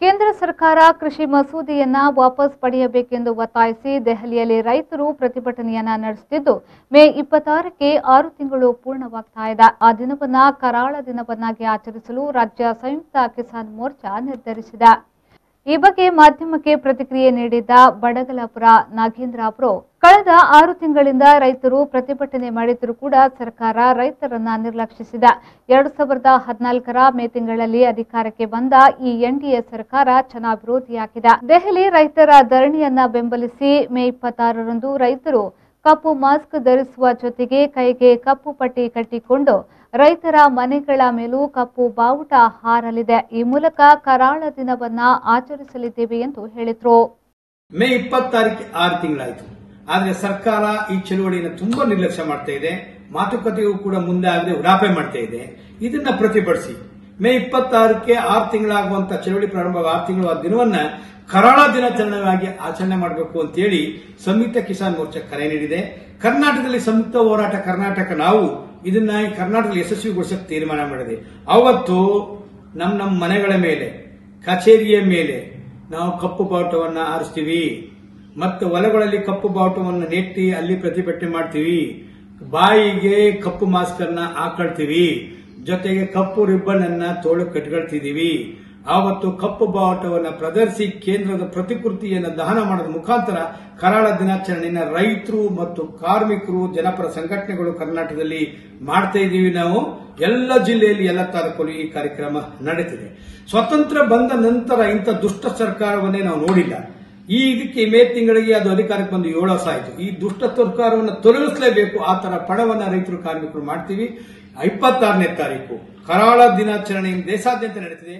ಕೇಂದ್ರ ಸರ್ಕಾರ ಕೃಷಿ ಮಸೂದೆಯನ್ನ ವಾಪಸ್ ಪಡೆಯಬೇಕೆಂದು ಒತ್ತಾಯಿಸಿ ದೆಹಲಿಯಲ್ಲಿ ರೈತರು ಪ್ರತಿಭಟನೆಯನ್ನ ನಡೆಸುತ್ತಿದ್ದು ಮೇ 26ಕ್ಕೆ 6 ತಿಂಗಳು ಪೂರ್ಣವಾಗ್ತಾ ಇದೆ. ಆ ದಿನವನ್ನ ಕರಾಳ ದಿನವನ್ನಾಗಿ ಆಚರಿಸಲು ರಾಜ್ಯ ಸಂಯುಕ್ತ ಕಿಸಾನ್ ಮೋರ್ಚಾ ನಿರ್ಧರಿಸಿದೆ. ಈ ಬಗ್ಗೆ ಮಾಧ್ಯಮಕ್ಕೆ ಪ್ರತಿಕ್ರಿಯೆ ನೀಡಿದ್ದ ಬಡಗಲಾಪುರ ನಾಗೇಂದ್ರ ಅವರು, ಕಳೆದ 6 ತಿಂಗಳಿಂದ ರೈತರು ಪ್ರತಿಭಟನೆ ಮಾಡಿದರೂ ಕೂಡ ಸರ್ಕಾರ ರೈತರನ್ನ ನಿರ್ಲಕ್ಷಿಸಿದೆ. 2014ರ ಮೇ ತಿಂಗಳಲ್ಲಿ ಅಧಿಕಾರಕ್ಕೆ ಬಂದ ಈ ಎನ್ಡಿಎ ಸರ್ಕಾರ ಜನ ವಿರೋಧಿಯಾಗಿದೆ. ದೆಹಲಿ ರೈತರ ಧರಣಿಯನ್ನ ಬೆಂಬಲಿಸಿ ಮೇ 26ರಂದು ರೈತರು ಕಪ್ಪು ಮಾಸ್ಕ್ ಧರಿಸುವ ಜೊತೆಗೆ ಕೈಗೆ ಕಪ್ಪು ಪಟ್ಟಿ ಕಟ್ಟಿಕೊಂಡು ರೈತರ ಮನೆಗಳ ಮೇಲೂ ಕಪ್ಪು ಬಾವುಟ ಹಾರಲಿದೆ. ಈ ಮೂಲಕ ಕರಾಳ ದಿನವನ್ನ ಆಚರಿಸಲಿದ್ದೇವೆ ಎಂದು ಹೇಳಿದ್ರು. ಮೇ 26ಕ್ಕೆ 6 ತಿಂಗಳಾಯಿತು. ಆದರೆ ಸರ್ಕಾರ ಈ ಚಳುವಳಿಯನ್ನು ತುಂಬಾ ನಿರ್ಲಕ್ಷ್ಯ ಮಾಡ್ತಾ ಇದೆ. ಮಾತುಕತೆಯೂ ಕೂಡ ಮುಂದೆ ಆಗದೆ ಉಡಾಪೆ ಮಾಡ್ತಾ ಇದೆ. ಇದನ್ನ ಪ್ರತಿಭಟಿಸಿ ಮೇ 26ಕ್ಕೆ 6 ತಿಂಗಳಾಗುವಂತಹ ಚಳುವಳಿ ಪ್ರಾರಂಭ 6 ತಿಂಗಳ ದಿನವನ್ನ ಕರಾಳ ದಿನಾಚರಣೆಯಾಗಿ ಆಚರಣೆ ಮಾಡಬೇಕು ಅಂತ ಹೇಳಿ ಸಂಯುಕ್ತ ಕಿಸಾನ್ ಮೋರ್ಚಾ ಕರೆ ನೀಡಿದೆ. ಕರ್ನಾಟಕದಲ್ಲಿ ಸಂಯುಕ್ತ ಹೋರಾಟ ಕರ್ನಾಟಕ ನಾವು ಇದನ್ನ ಈ ಕರ್ನಾಟಕದಲ್ಲಿ ಯಶಸ್ವಿಗೊಳಿಸಕ್ಕೆ ತೀರ್ಮಾನ ಮಾಡಿದೆ. ಅವತ್ತು ನಮ್ಮ ಮನೆಗಳ ಮೇಲೆ, ಕಚೇರಿಯ ಮೇಲೆ ನಾವು ಕಪ್ಪು ಬಾವುಟವನ್ನ ಆರಿಸ್ತೀವಿ, ಮತ್ತು ಹೊಲಗಳಲ್ಲಿ ಕಪ್ಪು ಬಾವುಟವನ್ನು ನೆಟ್ಟಿ ಅಲ್ಲಿ ಪ್ರತಿಭಟನೆ ಮಾಡ್ತೀವಿ, ಬಾಯಿಗೆ ಕಪ್ಪು ಮಾಸ್ಕ್ ಅನ್ನ ಹಾಕೊಳ್ತೀವಿ, ಜೊತೆಗೆ ಕಪ್ಪು ರಿಬ್ಬನ್ ಅನ್ನ ತೋಳು ಕಟ್ಕೊಳ್ತಿದೀವಿ. ಆವತ್ತು ಕಪ್ಪು ಬಾವುಟವನ್ನು ಪ್ರದರ್ಶಿಸಿ ಕೇಂದ್ರದ ಪ್ರತಿಕೃತಿಯನ್ನು ದಹನ ಮಾಡೋದ್ರ ಮುಖಾಂತರ ಕರಾಳ ದಿನಾಚರಣೆಯನ್ನು ರೈತರು ಮತ್ತು ಕಾರ್ಮಿಕರು, ಜನಪರ ಸಂಘಟನೆಗಳು ಕರ್ನಾಟಕದಲ್ಲಿ ಮಾಡ್ತಾ ಇದ್ದೀವಿ. ನಾವು ಎಲ್ಲ ಜಿಲ್ಲೆಯಲ್ಲಿ ಎಲ್ಲ ತಾಲೂಕಲ್ಲಿ ಈ ಕಾರ್ಯಕ್ರಮ ನಡೀತಿದೆ. ಸ್ವತಂತ್ರ ಬಂದ ನಂತರ ಇಂಥ ದುಷ್ಟ ಸರ್ಕಾರವನ್ನೇ ನಾವು ನೋಡಿಲ್ಲ. ಇದಕ್ಕೆ ಮೇ ತಿಂಗಳಿಗೆ ಅದು ಅಧಿಕಾರಕ್ಕೆ ಬಂದು 7 ವರ್ಷ ಆಯಿತು. ಈ ದುಷ್ಟ ಸರ್ಕಾರವನ್ನು ತೊಲಗಿಸಲೇಬೇಕು. ಆ ತರ ಪಡವನ್ನ ರೈತರು ಕಾರ್ಮಿಕರು ಮಾಡ್ತೀವಿ. 26ನೇ ತಾರೀಕು ಕರಾಳ ದಿನಾಚರಣೆ ದೇಶಾದ್ಯಂತ ನಡೀತಿದೆ.